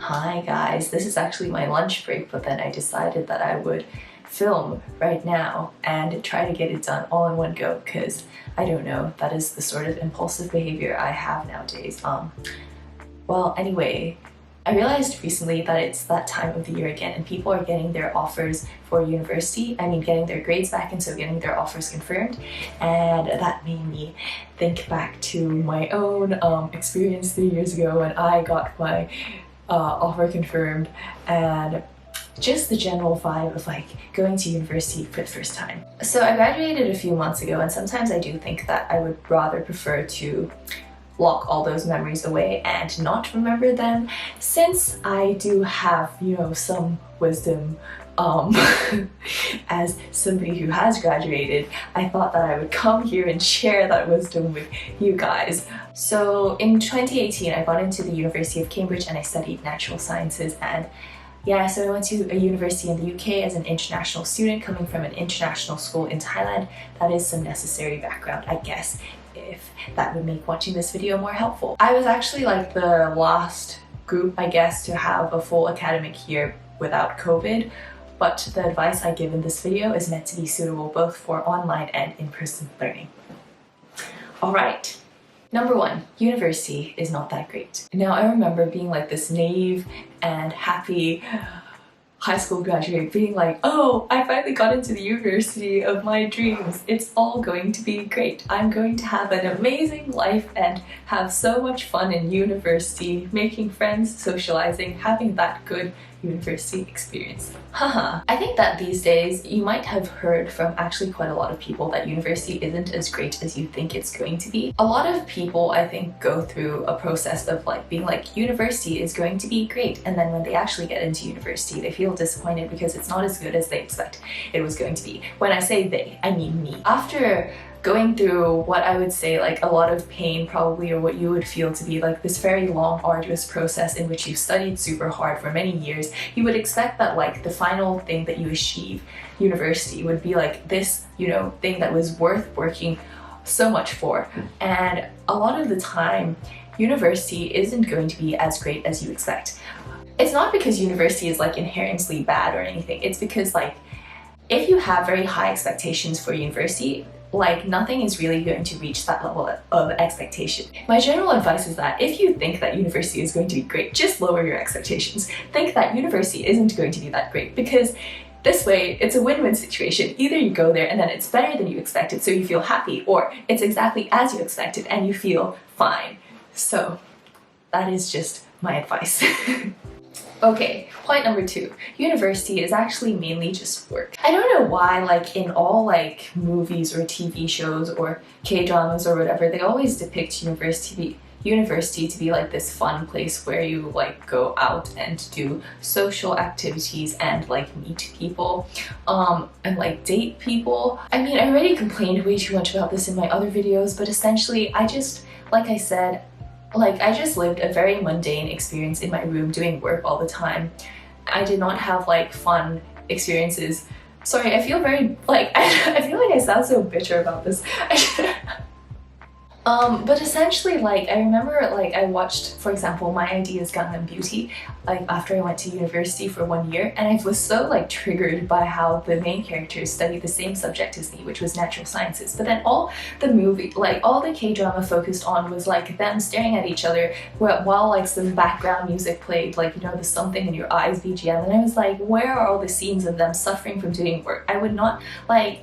Hi guys, this is actually my lunch break, but then I decided that I would film right now and try to get it done all in one go because I don't know, that is the sort of impulsive behavior I have nowadays. Well, anyway, I realized recently that it's that time of the year again and people are getting their offers for university, getting their grades back and so getting their offers confirmed, and that made me think back to my own experience 3 years ago when I got my offer confirmed and just the general vibe of like going to university for the first time. So I graduated a few months ago and sometimes I do think that I would rather prefer to lock all those memories away and not remember them, since I do have, some wisdom as somebody who has graduated. I thought that I would come here and share that wisdom with you guys. So in 2018 I got into the University of Cambridge and I studied natural sciences, and yeah, so I went to a university in the UK as an international student coming from an international school in Thailand. That is some necessary background, I guess, if that would make watching this video more helpful. I was actually like the last group, I guess, to have a full academic year without COVID, but the advice I give in this video is meant to be suitable both for online and in-person learning. Alright, number one, university is not that great. Now I remember being like this naive and happy high school graduate being like, oh, I finally got into the university of my dreams. It's all going to be great. I'm going to have an amazing life and have so much fun in university, making friends, socializing, having that good university experience. Haha. I think that these days you might have heard from actually quite a lot of people that university isn't as great as you think it's going to be. A lot of people, I think, go through a process of like being like, university is going to be great, and then when they actually get into university they feel disappointed because it's not as good as they expect it was going to be. When I say they, I mean me. After going through what I would say like a lot of pain probably, or what you would feel to be like this very long arduous process in which you studied super hard for many years, you would expect that like the final thing that you achieve, university, would be like this, thing that was worth working so much for. And a lot of the time university isn't going to be as great as you expect. It's not because university is like inherently bad or anything, it's because like if you have very high expectations for university, like nothing is really going to reach that level of expectation. My general advice is that if you think that university is going to be great, just lower your expectations. Think that university isn't going to be that great, because this way it's a win-win situation. Either you go there and then it's better than you expected so you feel happy, or it's exactly as you expected and you feel fine. So that is just my advice. Okay, point number two. University is actually mainly just work. I don't know why, like in all like movies or TV shows or K-dramas or whatever, they always depict university to be like this fun place where you like go out and do social activities and like meet people and like date people. I already complained way too much about this in my other videos, but essentially I just lived a very mundane experience in my room doing work all the time. I did not have like fun experiences. Sorry, I feel very like I feel like I sound so bitter about this. But essentially, like, I remember, like, I watched, for example, My Ideas Gangnam Beauty, like, after I went to university for 1 year, and I was so, like, triggered by how the main characters studied the same subject as me, which was natural sciences. But then all the movie, like, all the K-drama focused on was, like, them staring at each other while, like, some background music played, like, the Something in Your Eyes BGM, and I was like, where are all the scenes of them suffering from doing work? I would not, I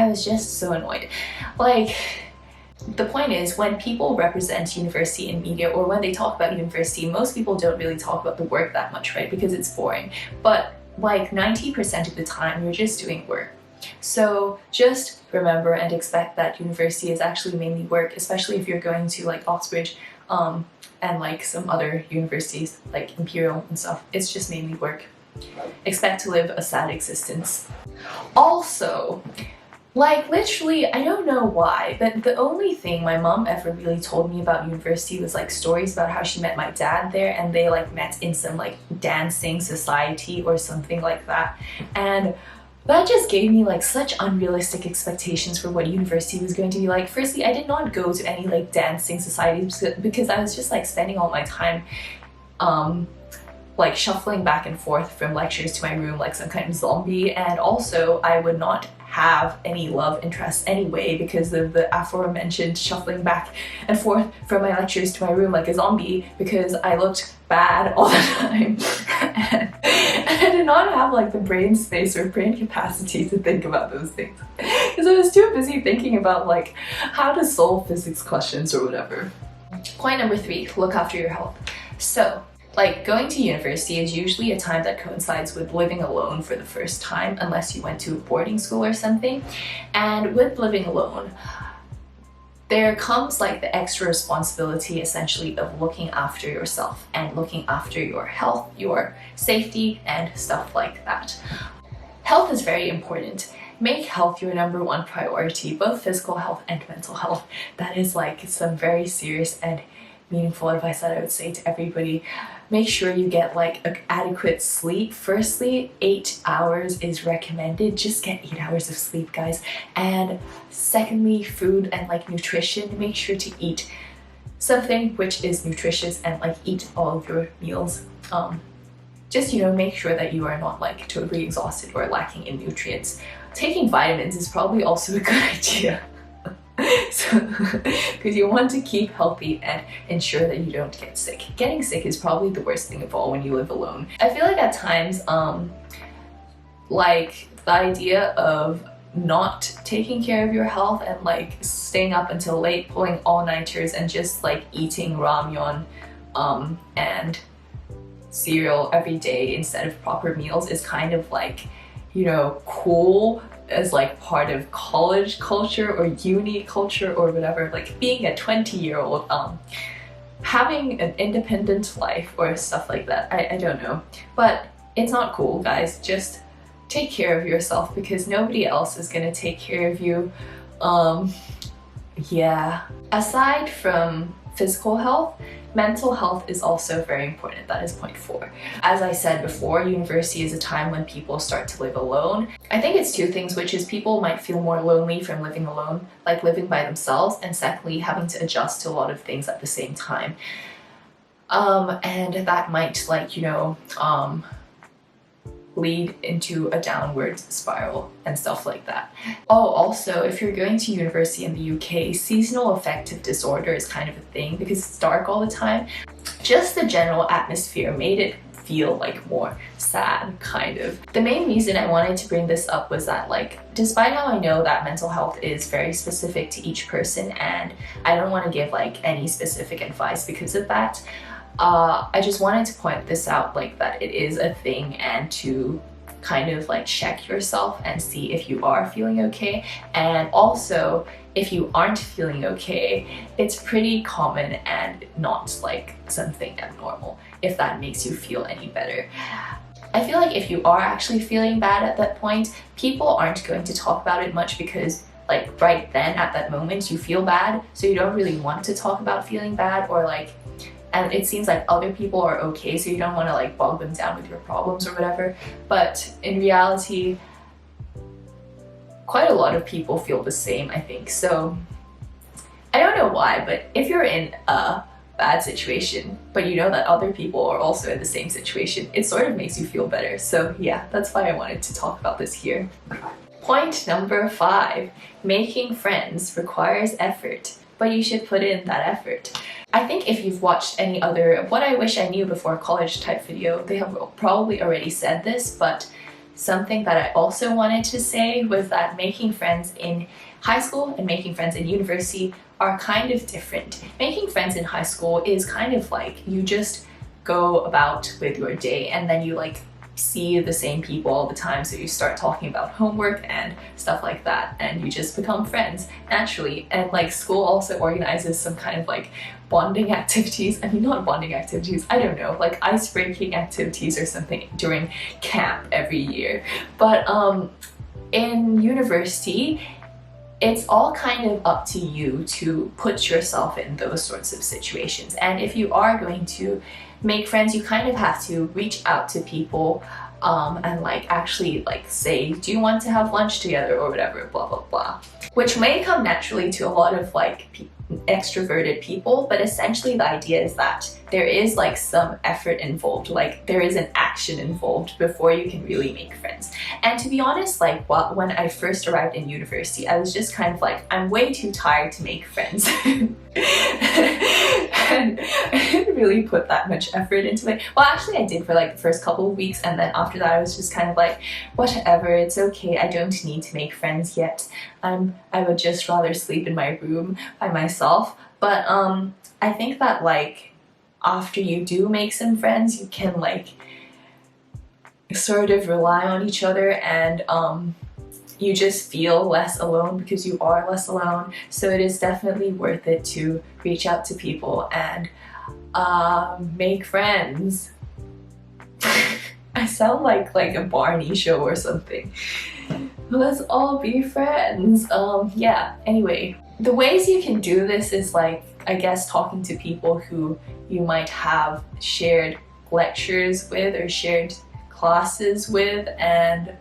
was just so annoyed. Like, the point is, when people represent university in media or when they talk about university, most people don't really talk about the work that much, right? Because it's boring. But like 90% of the time, you're just doing work. So just remember and expect that university is actually mainly work, especially if you're going to like Oxbridge and like some other universities like Imperial and stuff. It's just mainly work. Expect to live a sad existence. Also, like literally, I don't know why, but the only thing my mom ever really told me about university was like stories about how she met my dad there and they like met in some like dancing society or something like that. And that just gave me like such unrealistic expectations for what university was going to be like. Firstly, I did not go to any like dancing societies because I was just like spending all my time like shuffling back and forth from lectures to my room like some kind of zombie, and also I would not have any love interests anyway because of the aforementioned shuffling back and forth from my lectures to my room like a zombie, because I looked bad all the time and I did not have like the brain space or brain capacity to think about those things because I was too busy thinking about like how to solve physics questions or whatever. Point number 3, look after your health. So like going to university is usually a time that coincides with living alone for the first time, unless you went to a boarding school or something. And with living alone, there comes like the extra responsibility essentially of looking after yourself and looking after your health, your safety, and stuff like that. Health is very important. Make health your number 1 priority, both physical health and mental health. That is like some very serious and meaningful advice that I would say to everybody. Make sure you get like adequate sleep. Firstly, 8 hours is recommended. Just get 8 hours of sleep, guys. And secondly, food and like nutrition. Make sure to eat something which is nutritious and like eat all of your meals. Just, you know, make sure that you are not like totally exhausted or lacking in nutrients. Taking vitamins is probably also a good idea. Because you want to keep healthy and ensure that you don't get sick. Getting sick is probably the worst thing of all when you live alone. I feel like at times, like the idea of not taking care of your health and like staying up until late, pulling all-nighters and just like eating ramyeon and cereal every day instead of proper meals is kind of like, you know, cool as like part of college culture or uni culture or whatever. Like being a 20-year-old, having an independent life or stuff like that. I don't know, but it's not cool, guys. Just take care of yourself because nobody else is gonna take care of you. Yeah. Aside from physical health, mental health is also very important. That is point 4. As I said before, university is a time when people start to live alone. I think it's 2 things, which is people might feel more lonely from living alone, like living by themselves, and secondly, having to adjust to a lot of things at the same time. And that might like, you know, lead into a downward spiral and stuff like that. Oh, also, if you're going to university in the UK, seasonal affective disorder is kind of a thing because it's dark all the time. Just the general atmosphere made it feel like more sad, kind of. The main reason I wanted to bring this up was that like, despite how I know that mental health is very specific to each person and I don't want to give like any specific advice because of that, I just wanted to point this out, like that it is a thing and to kind of like check yourself and see if you are feeling okay. And also, if you aren't feeling okay, it's pretty common and not like something abnormal, if that makes you feel any better. I feel like if you are actually feeling bad at that point, people aren't going to talk about it much because like right then at that moment you feel bad, so you don't really want to talk about feeling bad, or like, and it seems like other people are okay, so you don't want to like bog them down with your problems or whatever. But in reality, quite a lot of people feel the same, I think. So I don't know why, but if you're in a bad situation, but you know that other people are also in the same situation, it sort of makes you feel better. So yeah, that's why I wanted to talk about this here. Point number 5, making friends requires effort, but you should put in that effort. I think if you've watched any other What I Wish I Knew Before College type video, they have probably already said this, but something that I also wanted to say was that making friends in high school and making friends in university are kind of different. Making friends in high school is kind of like you just go about with your day and then you like see the same people all the time, so you start talking about homework and stuff like that and you just become friends naturally. And like school also organizes some kind of like bonding activities. I mean, not bonding activities, I don't know, like ice-breaking activities or something during camp every year. But in university, it's all kind of up to you to put yourself in those sorts of situations. And if you are going to make friends, you kind of have to reach out to people and like actually like say, do you want to have lunch together or whatever, blah blah blah, which may come naturally to a lot of like extroverted people, but essentially the idea is that there is like some effort involved, like there is an action involved before you can really make friends. And to be honest, like when I first arrived in university, I was just kind of like, I'm way too tired to make friends. And I didn't really put that much effort into it. Well, actually I did for like the first couple of weeks, and then after that I was just kind of like, whatever, it's okay, I don't need to make friends yet. I would just rather sleep in my room by myself. But I think that like after you do make some friends, you can like sort of rely on each other, and you just feel less alone because you are less alone. So it is definitely worth it to reach out to people and make friends. I sound like a Barney show or something. Let's all be friends. Yeah, anyway, the ways you can do this is like, I guess, talking to people who you might have shared lectures with or shared classes with, and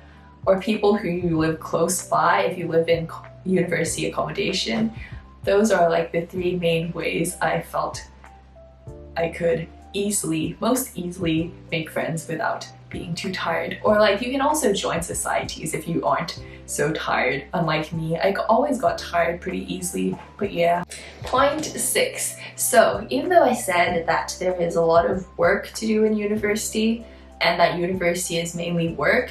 or people who you live close by if you live in university accommodation. Those are like the three main ways I felt I could most easily make friends without being too tired. Or like you can also join societies if you aren't so tired. Unlike me, I always got tired pretty easily, but yeah. Point 6. So even though I said that there is a lot of work to do in university and that university is mainly work,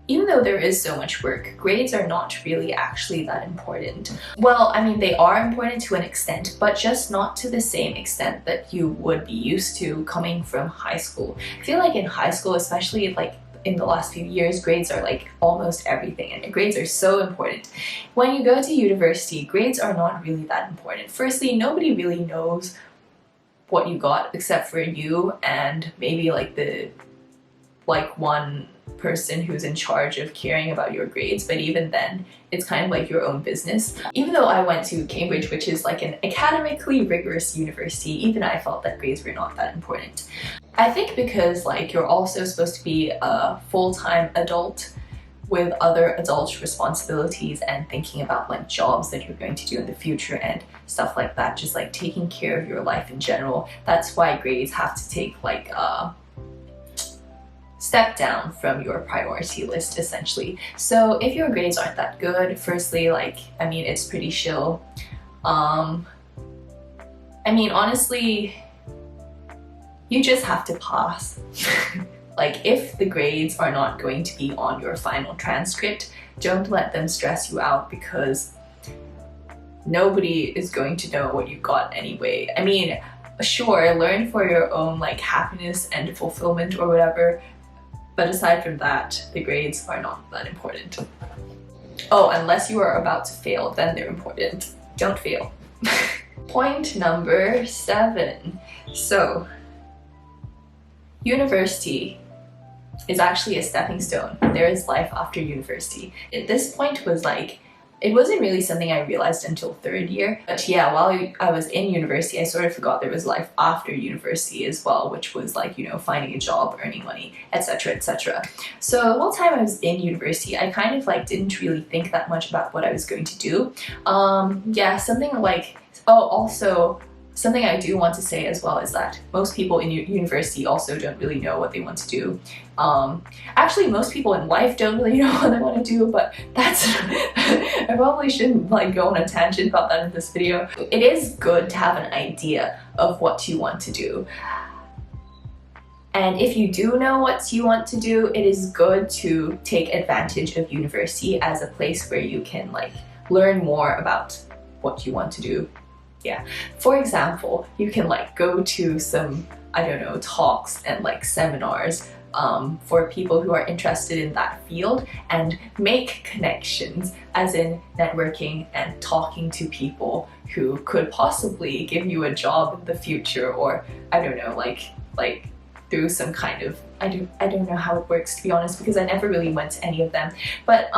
even though there is so much work, grades are not really actually that important. Well, I mean, they are important to an extent, but just not to the same extent that you would be used to coming from high school. I feel like in high school, especially like in the last few years, grades are like almost everything, and grades are so important. When you go to university, grades are not really that important. Firstly, nobody really knows what you got except for you and maybe like one person who's in charge of caring about your grades, but even then it's kind of like your own business. Even though I went to Cambridge, which is like an academically rigorous university, even I felt that grades were not that important. I think because like you're also supposed to be a full-time adult with other adult responsibilities and thinking about like jobs that you're going to do in the future and stuff like that, just like taking care of your life in general. That's why grades have to take like step down from your priority list essentially. So if your grades aren't that good, firstly, like, I mean, it's pretty chill. I mean, honestly, you just have to pass. Like, if the grades are not going to be on your final transcript, don't let them stress you out, because nobody is going to know what you got anyway. I mean, sure, learn for your own like happiness and fulfillment or whatever, but aside from that, the grades are not that important. Oh, unless you are about to fail, then they're important. Don't fail. Point number 7. So, university is actually a stepping stone. There is life after university. At this point was like, it wasn't really something I realized until 3rd year. But yeah, while I was in university, I sort of forgot there was life after university as well, which was like, you know, finding a job, earning money, etc, etc. So the whole time I was in university, I kind of like didn't really think that much about what I was going to do. Yeah, something like, oh, also, something I do want to say as well is that most people in university also don't really know what they want to do. Actually, most people in life don't really know what they want to do, but that's I probably shouldn't like go on a tangent about that in this video. It is good to have an idea of what you want to do. And if you do know what you want to do, it is good to take advantage of university as a place where you can like learn more about what you want to do. Yeah, for example, you can like go to some, I don't know, talks and like seminars for people who are interested in that field and make connections, as in networking and talking to people who could possibly give you a job in the future, or I don't know, like through some kind of, I don't know how it works, to be honest, because I never really went to any of them. But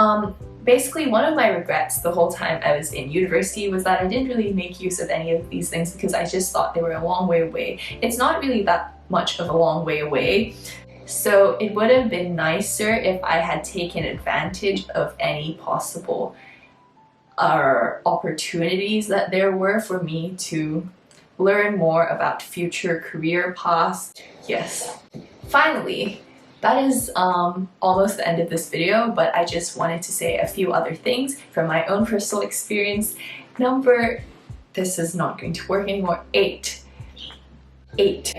basically, one of my regrets the whole time I was in university was that I didn't really make use of any of these things because I just thought they were a long way away. It's not really that much of a long way away. So it would have been nicer if I had taken advantage of any possible opportunities that there were for me to learn more about future career paths. Yes. Finally, that is almost the end of this video, but I just wanted to say a few other things from my own personal experience. This is not going to work anymore. 8.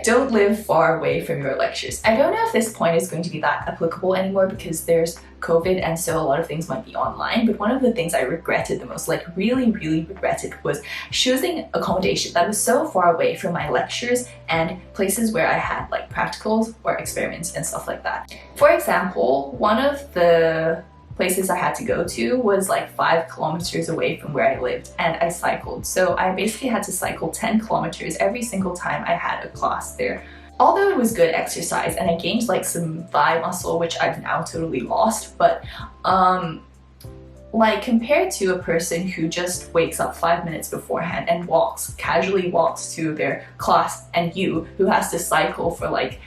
Don't live far away from your lectures. I don't know if this point is going to be that applicable anymore because there's COVID and so a lot of things might be online, but one of the things I regretted the most, like really regretted, was choosing accommodation that was so far away from my lectures and places where I had like practicals or experiments and stuff like that. For example, one of the places I had to go to was like 5 kilometers away from where I lived, and I cycled. So I basically had to cycle 10 kilometers every single time I had a class there. Although it was good exercise and I gained like some thigh muscle, which I've now totally lost, but like compared to a person who just wakes up 5 minutes beforehand and casually walks to their class, and you who has to cycle for like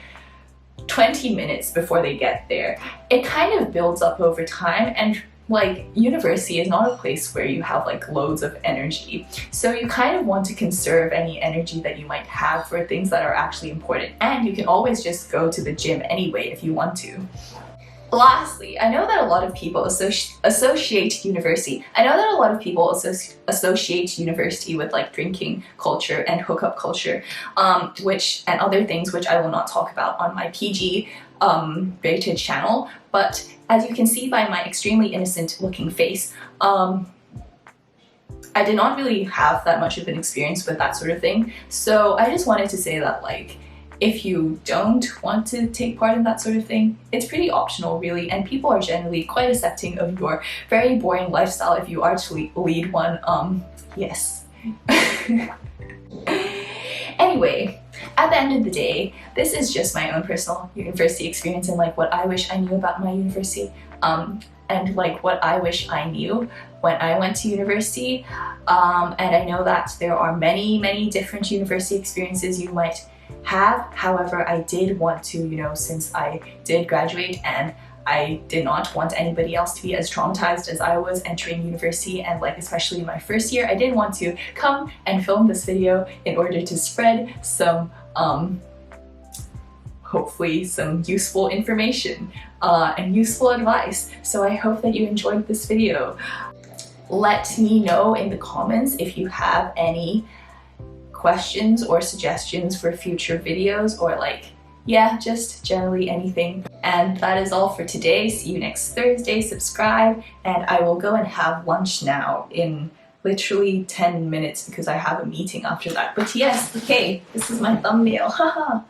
20 minutes before they get there, it kind of builds up over time. And like university is not a place where you have like loads of energy, so you kind of want to conserve any energy that you might have for things that are actually important, and you can always just go to the gym anyway if you want to. Lastly, I know that a lot of people associate university with like drinking culture and hookup culture, and other things which I will not talk about on my PaigeY rated channel. But as you can see by my extremely innocent looking face, I did not really have that much of an experience with that sort of thing. So I just wanted to say that like, if you don't want to take part in that sort of thing, it's pretty optional really, and people are generally quite accepting of your very boring lifestyle if you are to lead one. Yes. Anyway, at the end of the day, this is just my own personal university experience and like what I wish I knew about my university, and like what I wish I knew when I went to university. And I know that there are many different university experiences you might have. However, I did want to, you know, since I did graduate and I did not want anybody else to be as traumatized as I was entering university, and like especially in my first year, I did want to come and film this video in order to spread some hopefully some useful information and useful advice. So I hope that you enjoyed this video. Let me know in the comments if you have any questions or suggestions for future videos, or like, yeah, just generally anything. And that is all for today. See you next Thursday. Subscribe, and I will go and have lunch now in literally 10 minutes because I have a meeting after that. But yes, okay, this is my thumbnail, haha.